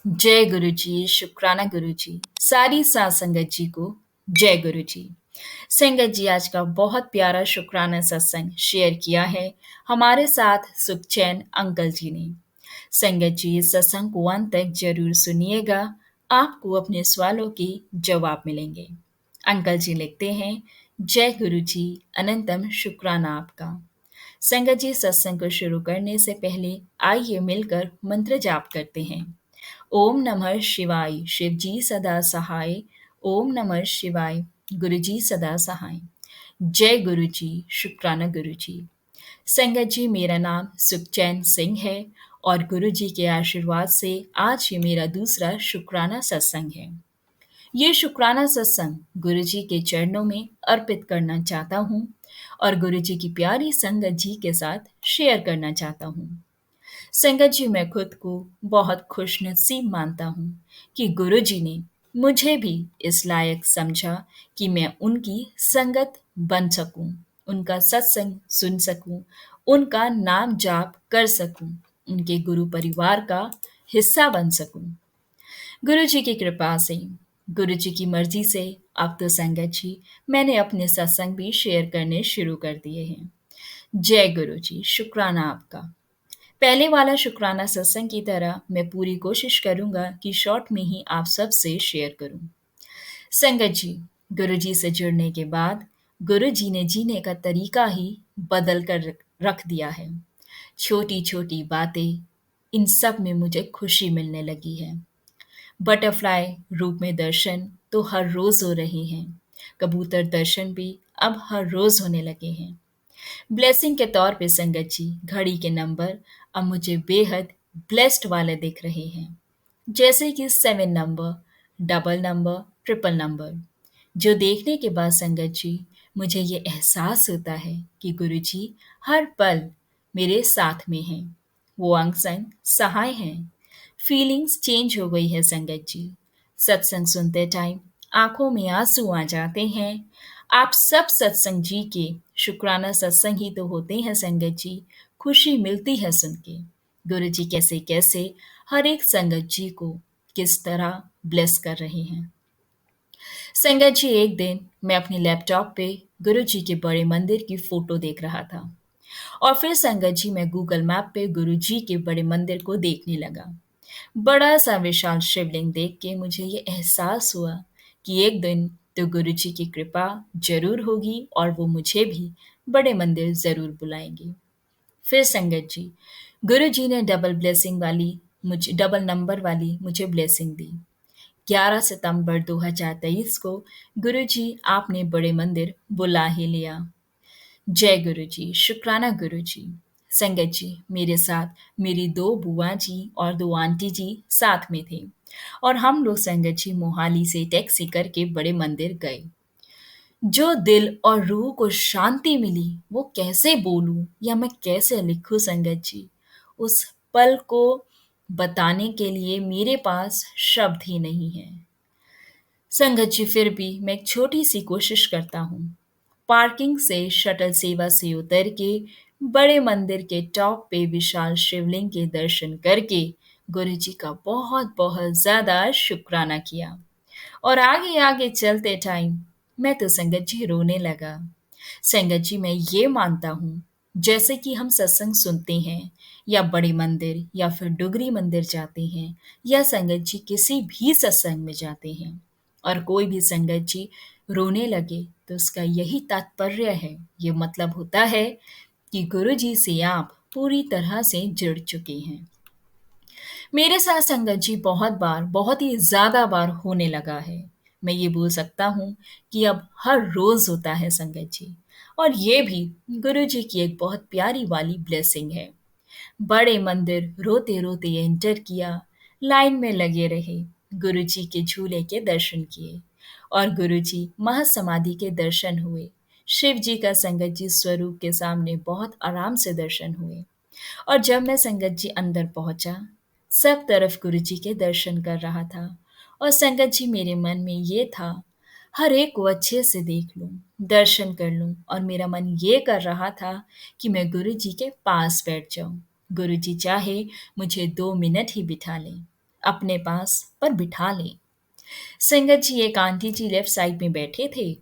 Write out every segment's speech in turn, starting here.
जय गुरु जी, शुक्राना गुरु जी, सारी सात संगत जी को जय गुरु जी। संगत जी आज का बहुत प्यारा शुक्राना सत्संग शेयर किया है हमारे साथ सुखचैन अंकल जी ने। संगत जी इस सत्संग को अंत तक जरूर सुनिएगा, आपको अपने सवालों के जवाब मिलेंगे। अंकल जी लिखते हैं, जय गुरु जी, अनंतम शुक्राना आपका। संगत जी सत्संग को शुरू करने से पहले आइए मिलकर मंत्र जाप करते हैं। ओम नमः शिवाय, शिव जी सदा सहाय। ओम नमः शिवाय, गुरु जी सदा सहाय। जय गुरु जी, शुक्राना गुरु जी। संगत जी मेरा नाम सुखचैन सिंह है और गुरु जी के आशीर्वाद से आज ये मेरा दूसरा शुक्राना सत्संग है। ये शुक्राना सत्संग गुरु जी के चरणों में अर्पित करना चाहता हूँ और गुरु जी की प्यारी संगत जी के साथ शेयर करना चाहता हूँ। संगत जी मैं खुद को बहुत खुशनसीब मानता हूँ कि गुरु जी ने मुझे भी इस लायक समझा कि मैं उनकी संगत बन सकूं, उनका सत्संग सुन सकूं, उनका नाम जाप कर सकूं, उनके गुरु परिवार का हिस्सा बन सकूं। गुरु जी की कृपा से, गुरु जी की मर्जी से अब तो संगत जी मैंने अपने सत्संग भी शेयर करने शुरू कर दिए हैं। जय गुरु जी, शुक्राना आपका। पहले वाला शुक्राना सत्संग की तरह मैं पूरी कोशिश करूंगा कि शॉर्ट में ही आप सबसे शेयर करूं। संगत जी, गुरु जी से जुड़ने के बाद गुरु जी ने जीने का तरीका ही बदल कर रख दिया है। छोटी छोटी बातें, इन सब में मुझे खुशी मिलने लगी है। बटरफ्लाई रूप में दर्शन तो हर रोज हो रहे हैं, कबूतर दर्शन भी अब हर रोज होने लगे हैं। ब्लेसिंग के तौर पे संगत जी घड़ी के नंबर अब मुझे बेहद ब्लेस्ड वाले दिख रहे हैं, जैसे कि 7 number, double number, triple number, जो देखने के बाद संगत जी मुझे ये एहसास होता है कि गुरु जी हर पल मेरे साथ में हैं, वो अंग संग सहाय हैं। फीलिंग्स चेंज हो गई है संगत जी। सत्संग सुनते टाइम आंखों में आंसू आ जाते हैं। आप सब सत्संग जी के शुक्राना सत्संग ही तो होते हैं संगत जी। खुशी मिलती है सुन के गुरु जी कैसे कैसे हर एक संगत जी को किस तरह ब्लेस कर रहे हैं। संगत जी एक दिन मैं अपने लैपटॉप पे गुरु जी के बड़े मंदिर की फोटो देख रहा था और फिर संगत जी मैं गूगल मैप पे गुरु जी के बड़े मंदिर को देखने लगा। बड़ा सा विशाल शिवलिंग देख के मुझे ये एहसास हुआ कि एक दिन तो गुरु जी की कृपा जरूर होगी और वो मुझे भी बड़े मंदिर जरूर बुलाएंगे। फिर संगत जी गुरु जी ने डबल नंबर वाली मुझे ब्लेसिंग दी। 11 सितंबर 2023 को गुरु जी आपने बड़े मंदिर बुला ही लिया। जय गुरु जी, शुक्राना गुरु जी। संगत जी मेरे साथ मेरी 2 बुआ जी और 2 आंटी जी साथ में थे और हम लोग संगत जी मोहाली से टैक्सी करके बड़े मंदिर गए। जो दिल और रूह को शांति मिली वो कैसे बोलूं या मैं कैसे लिखूं संगत जी। उस पल को बताने के लिए मेरे पास शब्द ही नहीं है। संगत जी फिर भी मैं एक छोटी सी कोशिश करता हूँ। पार्किंग से शटल सेवा से उतर के बड़े मंदिर के टॉप पे विशाल शिवलिंग के दर्शन करके गुरु जी का बहुत बहुत ज्यादा शुक्राना किया और आगे आगे चलते टाइम मैं तो संगत जी रोने लगा। संगत जी मैं ये मानता हूँ जैसे कि हम सत्संग सुनते हैं या बड़े मंदिर या फिर डुगरी मंदिर जाते हैं या संगत जी किसी भी सत्संग में जाते हैं और कोई भी संगत जी रोने लगे तो उसका यही तात्पर्य है, ये मतलब होता है कि गुरु जी से आप पूरी तरह से जुड़ चुके हैं। मेरे साथ संगत जी बहुत बार, बहुत ही ज़्यादा बार होने लगा है। मैं ये बोल सकता हूँ कि अब हर रोज़ होता है संगत जी। और ये भी गुरु जी की एक बहुत प्यारी वाली ब्लेसिंग है। बड़े मंदिर रोते-रोते एंटर किया, लाइन में लगे रहे, गुरुजी के झूले के दर्शन किए और गुरुजी महासमाधि के दर्शन हुए। शिव जी का संगत जी स्वरूप के सामने बहुत आराम से दर्शन हुए और जब मैं संगत जी अंदर पहुंचा, सब तरफ गुरुजी के दर्शन कर रहा था और संगत जी मेरे मन में ये था, हर एक को अच्छे से देख लूं, दर्शन कर लूं और मेरा मन ये कर रहा था कि मैं गुरुजी के पास बैठ जाऊं। गुरुजी चाहे मुझे 2 मिनट ही बिठा लें। अपने पास पर बिठा लें। संगत जी एक आंटी जी लेफ्ट साइड में बैठे थे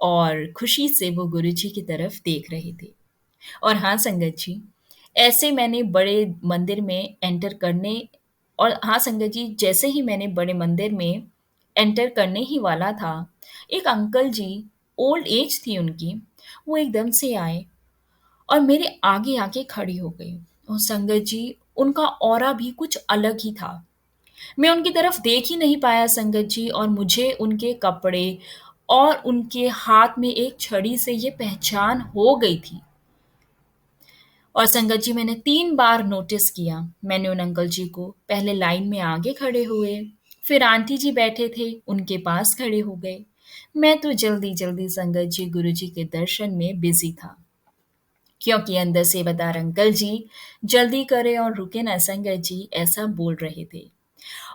और खुशी से वो गुरुजी की तरफ देख रहे थे। और हाँ संगत जी, ऐसे मैंने बड़े मंदिर में एंटर करने और हाँ संगत जी, जैसे ही मैंने बड़े मंदिर में एंटर करने ही वाला था, एक अंकल जी, ओल्ड एज थी उनकी, वो एकदम से आए और मेरे आगे आके खड़ी हो गई। और संगत जी, उनका ऑरा भी कुछ अलग ही था। मैं उनकी तरफ देख ही नहीं पाया संगत जी, और मुझे उनके कपड़े और उनके हाथ में एक छड़ी से ये पहचान हो गई थी। और संगत जी, मैंने 3 बार नोटिस किया। मैंने उन अंकल जी को पहले लाइन में आगे खड़े हुए, फिर आंटी जी बैठे थे, उनके पास खड़े हो गए। मैं तो जल्दी-जल्दी संगत जी गुरुजी के दर्शन में बिज़ी था, क्योंकि अंदर सेवादार अंकल जी, "जल्दी करें और रुके ना संगत जी", ऐसा बोल रहे थे।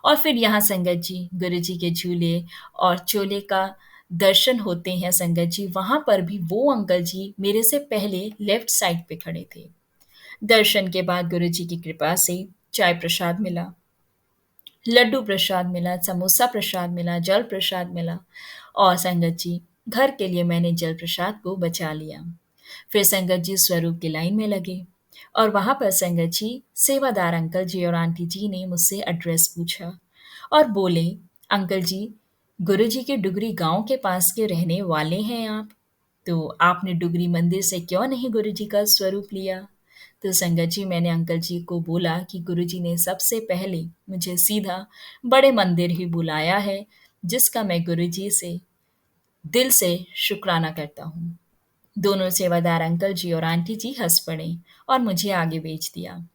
और फिर यहाँ संगत जी, गुरुजी के झूले और चोले का दर्शन होते हैं संगत जी, वहाँ पर भी वो अंकल जी मेरे से पहले लेफ्ट साइड पे खड़े थे। दर्शन के बाद गुरुजी की कृपा से चाय प्रसाद मिला, लड्डू प्रसाद मिला, समोसा प्रसाद मिला, जल प्रसाद मिला, और संगत जी, घर के लिए मैंने जल प्रसाद को बचा लिया। फिर संगत जी स्वरूप की लाइन में लगे और वहां पर संगत जी, सेवादार अंकल जी और आंटी जी ने मुझसे एड्रेस पूछा और बोले, अंकल जी, गुरु जी के डुगरी गांव के पास के रहने वाले हैं आप? तो आपने डुगरी मंदिर से क्यों नहीं गुरु जी का स्वरूप लिया? तो संगत जी, मैंने अंकल जी को बोला कि गुरु जी ने सबसे पहले मुझे सीधा बड़े मंदिर ही बुलाया है, जिसका मैं गुरु जी से दिल से शुक्राना करता हूँ। दोनों सेवादार अंकल जी और आंटी जी हंस पड़े और मुझे आगे भेज दिया।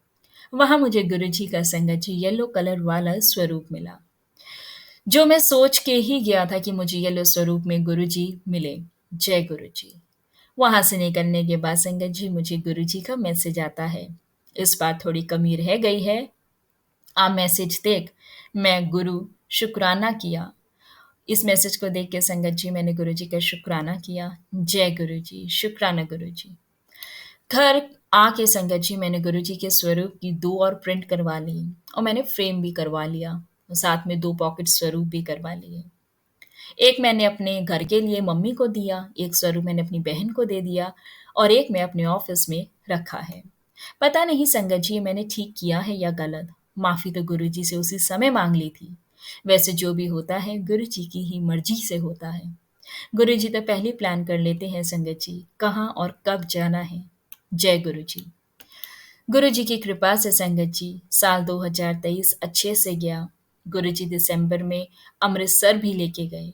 वहां मुझे गुरुजी का संगत जी येलो कलर वाला स्वरूप मिला, जो मैं सोच के ही गया था कि मुझे येलो स्वरूप में गुरुजी मिले। जय गुरुजी। वहां से निकलने के बाद संगत जी, मुझे गुरुजी का मैसेज आता है। इस बार थोड़ी कमी रह गई है। आप मैसेज देख, मैं गुरु शुक्राना किया। इस मैसेज को देख के संगत जी, मैंने गुरुजी का शुक्राना किया। जय गुरुजी, शुक्राना गुरुजी। घर आके संगत जी, मैंने गुरुजी के स्वरूप की 2 और प्रिंट करवा ली और मैंने फ्रेम भी करवा लिया और साथ में 2 पॉकेट स्वरूप भी करवा लिए। एक मैंने अपने घर के लिए मम्मी को दिया, एक स्वरूप मैंने अपनी बहन को दे दिया और एक मैं अपने ऑफिस में रखा है। पता नहीं संगत जी, ये मैंने ठीक किया है या गलत। माफ़ी तो गुरुजी से उसी समय माँग ली थी। वैसे जो भी होता है गुरुजी की ही मर्ज़ी से होता है। गुरुजी तो पहले ही प्लान कर लेते हैं संगत जी, कहाँ और कब जाना है। जय गुरुजी। गुरुजी की कृपा से संगत जी, साल 2023 अच्छे से गया। गुरुजी दिसंबर में अमृतसर भी लेके गए।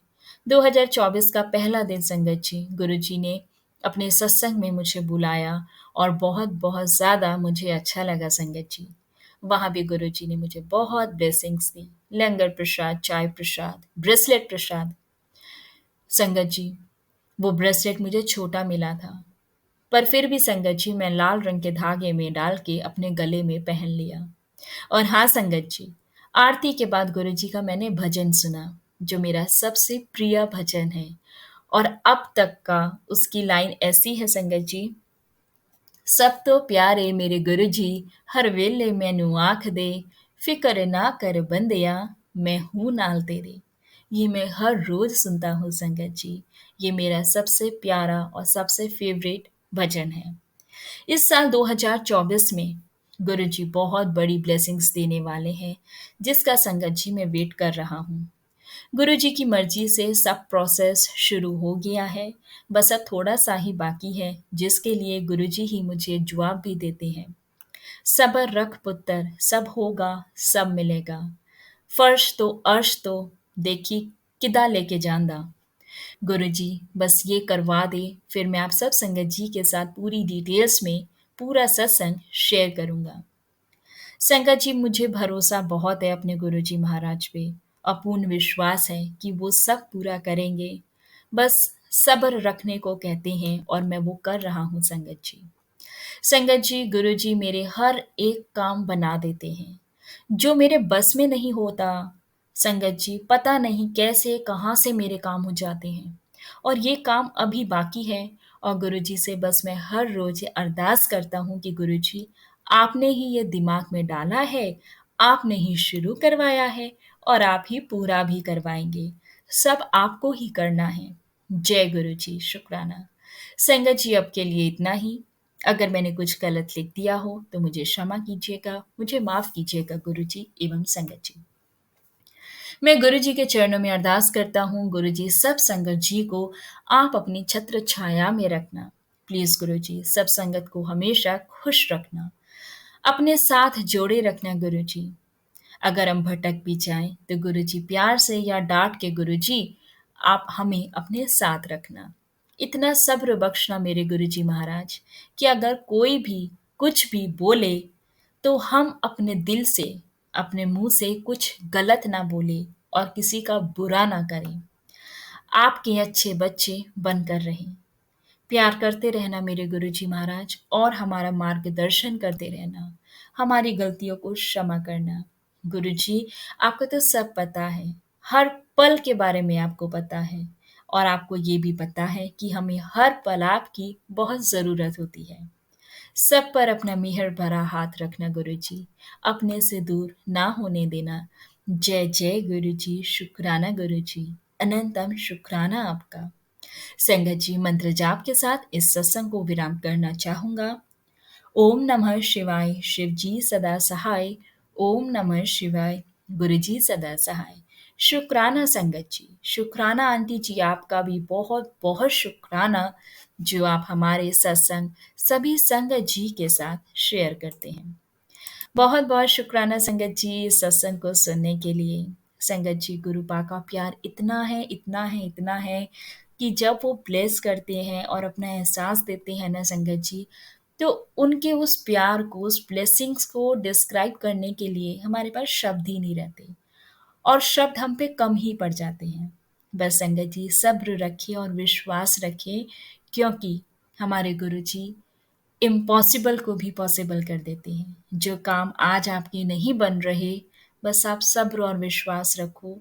2024 का पहला दिन संगत जी, गुरुजी ने अपने सत्संग में मुझे बुलाया और बहुत-बहुत ज़्यादा मुझे अच्छा लगा संगत जी। वहाँ भी गुरुजी ने मुझे बहुत ब्लेसिंग्स दी। लंगर प्रसाद, चाय प्रसाद, ब्रेसलेट प्रसाद। संगत जी, वो ब्रेसलेट मुझे छोटा मिला था, पर फिर भी संगत जी, मैं लाल रंग के धागे में डाल के अपने गले में पहन लिया। और हाँ संगत जी, आरती के बाद गुरुजी का मैंने भजन सुना, जो मेरा सबसे प्रिय भजन है और अब तक का उसकी लाइन ऐसी है संगत जी, सब तो प्यारे मेरे गुरुजी, हर वेले मैनू आख दे, फिक्र ना कर बंदिया, मैं हूँ नाल तेरे। ये मैं हर रोज सुनता हूँ संगत जी। ये मेरा सबसे प्यारा और सबसे फेवरेट भजन है। इस साल 2024 में गुरुजी बहुत बड़ी ब्लेसिंग्स देने वाले हैं, जिसका संगत जी मैं वेट कर रहा हूँ। गुरुजी की मर्जी से सब प्रोसेस शुरू हो गया है, बस अब थोड़ा-सा ही बाकी है, जिसके लिए गुरुजी ही मुझे जवाब भी देते हैं। सब्र रख पुत्तर, सब होगा, सब मिलेगा। फर्श तो अर्श तो देखी किदा लेके जांदा। गुरुजी बस ये करवा दे, फिर मैं आप सब संगत जी के साथ पूरी डिटेल्स में पूरा सत्संग शेयर करूँगा। संगत जी, मुझे भरोसा बहुत है अपने गुरुजी महाराज पे, अपूर्ण विश्वास है कि वो सब पूरा करेंगे। बस सब्र रखने को कहते हैं और मैं वो कर रहा हूँ संगत जी। संगत जी, गुरुजी मेरे हर एक काम बना देते हैं, जो मेरे बस में नहीं होता। संगत जी, पता नहीं कैसे कहाँ से मेरे काम हो जाते हैं और ये काम अभी बाकी है, और गुरुजी से बस मैं हर रोज़ ये अरदास करता हूँ कि गुरुजी, आपने ही ये दिमाग में डाला है, आपने ही शुरू करवाया है और आप ही पूरा भी करवाएंगे। सब आपको ही करना है। जय गुरु जी, शुक्राना। संगत जी, अब के लिए इतना ही। अगर मैंने कुछ गलत लिख दिया हो तो मुझे क्षमा कीजिएगा, मुझे माफ कीजिएगा गुरु जी एवं संगत जी। मैं गुरु जी के चरणों में अरदास करता हूँ, गुरु जी सब संगत जी को आप अपनी छत्र छाया में रखना। प्लीज गुरु जी सब संगत को हमेशा खुश रखना, अपने साथ जोड़े रखना गुरु जी। अगर हम भटक भी जाएं तो गुरु जी प्यार से या डांट के गुरु जी आप हमें अपने साथ रखना। इतना सब्र बख्शना मेरे गुरु जी महाराज कि अगर कोई भी कुछ भी बोले तो हम अपने दिल से, अपने मुंह से कुछ गलत ना बोले और किसी का बुरा ना करें। आपके अच्छे बच्चे बनकर रहें। प्यार करते रहना मेरे गुरुजी महाराज और हमारा मार्गदर्शन करते रहना। हमारी गलतियों को क्षमा करना। गुरुजी, आपको तो सब पता है, हर पल के बारे में आपको पता है और आपको ये भी पता है कि हमें हर पल आपकी बहुत ज़रूरत होती है। सब पर अपना मेहर भरा हाथ रखना गुरुजी, अपने से दूर ना होने देना। जय जय गुरुजी, शुक्राना गुरुजी, अनंतम शुक्राना आपका। संगत जी, मंत्र जाप के साथ इस सत्संग को विराम करना चाहूंगा। ओम नमः शिवाय, शिव जी सदा सहाय। ओम नमः शिवाय, गुरु जी सदा सहाय। शुक्राना संगत जी, शुक्राना आंटी जी, आपका भी बहुत बहुत शुक्राना जो आप हमारे सत्संग सभी संगत जी के साथ शेयर करते हैं। बहुत बहुत शुक्राना संगत जी इस सत्संग को सुनने के लिए। संगत जी, गुरु पा का प्यार इतना है, इतना है, इतना है कि जब वो ब्लेस करते हैं और अपना एहसास देते हैं ना संगत जी, तो उनके उस प्यार को, उस ब्लेसिंग्स को डिस्क्राइब करने के लिए हमारे पास शब्द ही नहीं रहते और शब्द हम पे कम ही पड़ जाते हैं। बस संगत जी सब्र रखिए और विश्वास रखिए, क्योंकि हमारे गुरु जी इम्पॉसिबल को भी पॉसिबल कर देते हैं। जो काम आज आपके नहीं बन रहे, बस आप सब्र और विश्वास रखो।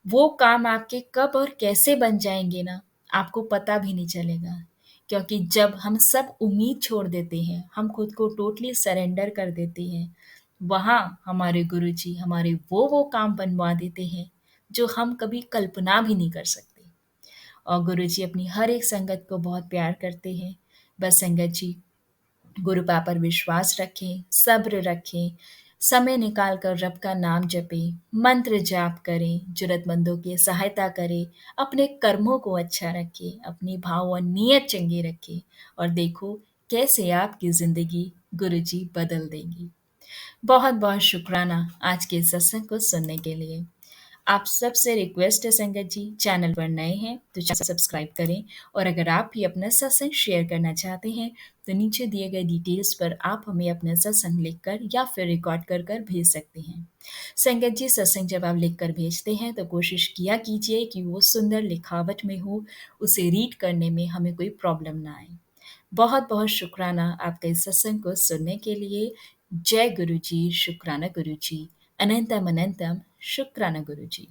वो काम आपके कब और कैसे बन जाएंगे ना, आपको पता भी नहीं चलेगा। क्योंकि जब हम सब उम्मीद छोड़ देते हैं, हम खुद को टोटली सरेंडर कर देते हैं, वहाँ हमारे गुरुजी हमारे वो काम बनवा देते हैं जो हम कभी कल्पना भी नहीं कर सकते। और गुरुजी अपनी हर एक संगत को बहुत प्यार करते हैं। बस संगत जी गुरु पा पर विश्वास रखें, सब्र रखें, समय निकाल कर रब का नाम जपें, मंत्र जाप करें, जरूरतमंदों की सहायता करें, अपने कर्मों को अच्छा रखें, अपनी भाव और नीयत चंगी रखें और देखो कैसे आपकी ज़िंदगी गुरुजी बदल देंगी। बहुत बहुत शुक्राना आज के सत्संग को सुनने के लिए। आप सबसे रिक्वेस्ट है संगत जी, चैनल पर नए हैं तो चैनल सब्सक्राइब करें और अगर आप भी अपना सत्संग शेयर करना चाहते हैं तो नीचे दिए गए डिटेल्स पर आप हमें अपना सत्संग लिखकर या फिर रिकॉर्ड कर कर भेज सकते हैं। संगत जी, सत्संग जब आप लिखकर भेजते हैं तो कोशिश किया कीजिए कि वो सुंदर लिखावट में हो, उसे रीड करने में हमें कोई प्रॉब्लम ना आए। बहुत बहुत शुक्राना आपका इस सत्संग को सुनने के लिए। जय गुरु जी, शुक्राना गुरु जी, अनंतम अनंतम शुक्राना गुरु जी।